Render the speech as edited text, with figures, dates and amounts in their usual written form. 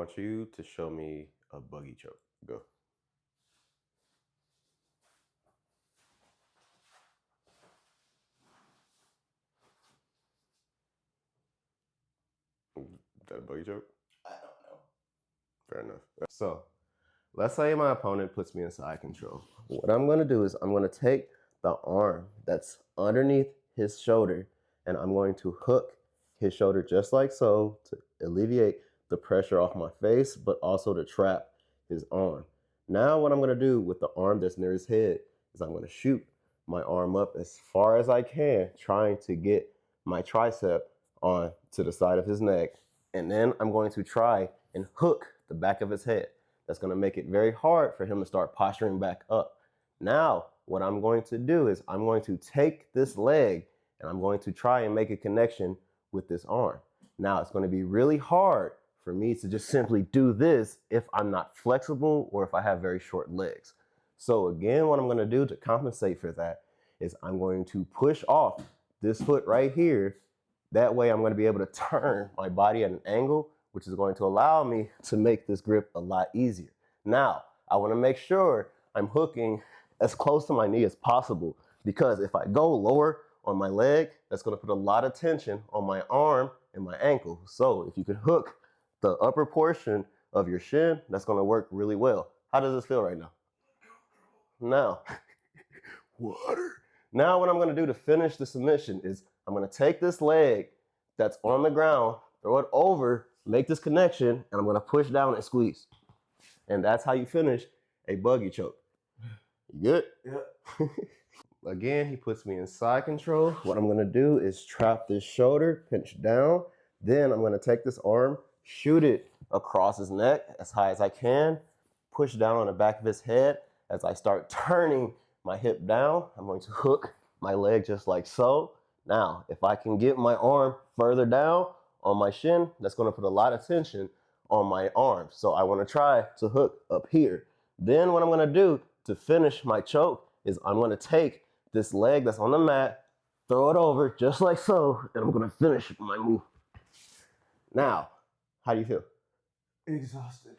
want you to show me a buggy choke. Go. Is that a buggy choke? I don't know. Fair enough. So, let's say my opponent puts me in side control. What I'm going to do is I'm going to take the arm that's underneath his shoulder and I'm going to hook his shoulder just like so to alleviate the pressure off my face, but also to trap his arm. Now what I'm going to do with the arm that's near his head is I'm going to shoot my arm up as far as I can, trying to get my tricep on to the side of his neck. And then I'm going to try and hook the back of his head. That's going to make it very hard for him to start posturing back up. Now, what I'm going to do is I'm going to take this leg and I'm going to try and make a connection with this arm. Now, it's going to be really hard for me to just simply do this if I'm not flexible or if I have very short legs. So again, what I'm going to do to compensate for that is I'm going to push off this foot right here. That way I'm going to be able to turn my body at an angle, which is going to allow me to make this grip a lot easier. Now, I want to make sure I'm hooking as close to my knee as possible, because if I go lower on my leg, that's going to put a lot of tension on my arm and my ankle. So if you can hook the upper portion of your shin, that's going to work really well. How does this feel right now? Now, water. Now what I'm going to do to finish the submission is I'm going to take this leg that's on the ground, throw it over, make this connection, and I'm going to push down and squeeze. And that's how you finish a buggy choke. You good? Yeah. Again, he puts me in side control. What I'm going to do is trap this shoulder, pinch down. Then I'm going to take this arm, shoot it across his neck as high as I can, push down on the back of his head. As I start turning my hip down, I'm going to hook my leg just like so. Now, if I can get my arm further down on my shin, that's going to put a lot of tension on my arm. So I want to try to hook up here. Then what I'm going to do to finish my choke is I'm going to take this leg that's on the mat, throw it over just like so, and I'm going to finish my move. Now, how do you feel? Exhausted.